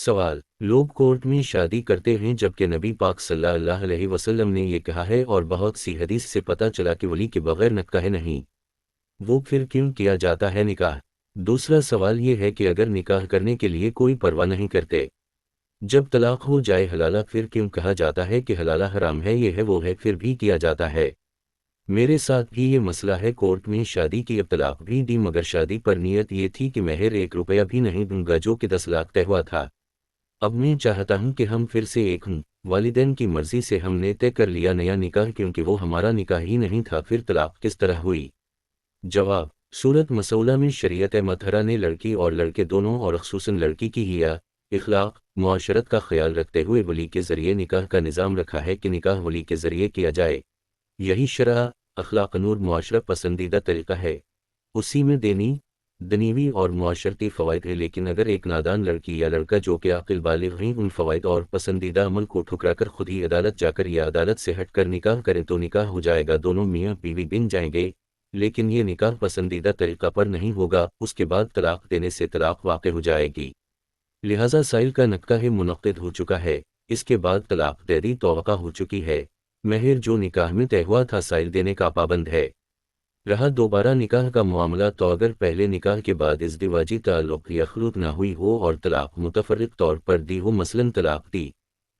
सवाल: लोग कोर्ट में शादी करते हैं जबकि नबी पाक सल्लल्लाहु अलैहि वसल्लम ने ये कहा है और बहुत सी हदीस से पता चला कि वली के बगैर निकाह नहीं, वो फिर क्यों किया जाता है निकाह? दूसरा सवाल ये है कि अगर निकाह करने के लिए कोई परवाह नहीं करते, जब तलाक हो जाए हलाला, फिर क्यों कहा जाता है कि हलाला हराम है, ये है वो है, फिर भी किया जाता है? मेरे साथ भी ये मसला है, कोर्ट में शादी की, अब तलाक भी दी, मगर शादी पर नियत ये थी कि महर 1 रुपया भी नहीं दूंगा, जो कि 10 लाख तय हुआ था। अब मैं चाहता हूं कि हम फिर से एक हों, वालिदैन की मर्जी से हमने तय कर लिया नया निकाह, क्योंकि वो हमारा निकाह ही नहीं था, फिर तलाक किस तरह हुई? जवाब: सूरत मसौला में शरीयत मतहरा ने लड़की और लड़के दोनों और ख़ुसूसन लड़की की हिया, इखलाक, मुआशरत का ख्याल रखते हुए वली के ज़रिए निकाह का निज़ाम रखा है कि निकाह वली के ज़रिए किया जाए। यही शरअ, अखलाक, नूर, मुआशरत पसंदीदा तरीक़ा है। उसी में दीनी, दुनियावी और मुआशरती फ़वाइद है, लेकिन अगर एक नादान लड़की या लड़का जो कि आक़िल बालिग़ हैं उन फ़वाइद और पसंदीदा अमल को ठुकराकर खुद ही अदालत जाकर या अदालत से हटकर निकाह करे तो निकाह हो जाएगा, दोनों मियाँ बीवी बन जाएंगे, लेकिन ये निकाह पसंदीदा तरीक़ा पर नहीं होगा, उसके बाद तलाक देने से तलाक वाक़ हो जाएगी। लिहाजा साइल का निकाह मुनक़्क़िद हो चुका है, इसके बाद तलाक तेरी तौक़ा हो चुकी है। महर जो निकाह में तय हुआ था साइल देने का पाबंद है। रहा दोबारा निकाह का मामला, तो अगर पहले निकाह के बाद इज़्दिवाजी ताल्लुक़ या ख़ुलूत ना हुई हो और तलाक मुतफ़र्रिक़ तौर पर दी हो, मसलन तलाक दी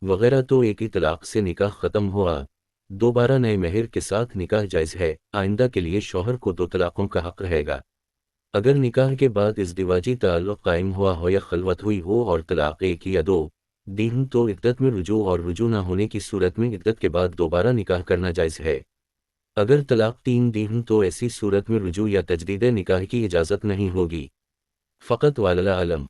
वगैरह, तो एक ही तलाक से निकाह ख़त्म हुआ। दोबारा नए महर के साथ निकाह जायज़ है। आइंदा के लिए शौहर को 2 तलाक़ों का हक़ रहेगा। अगर निकाह के बाद इज़्दिवाजी ताल्लुक़ कायम हुआ हो या खलवत हुई हो और तलाक 1 या 2 दी हों, तो इद्दत में रुजू और रुजू ना होने की सूरत में इद्दत के बाद दोबारा निकाह करना जायज़ है। अगर तलाक 3 दी हों तो ऐसी सूरत में रुजू या तजदीद निकाह की इजाज़त नहीं होगी। फ़क़त वालिल्लाह आलम।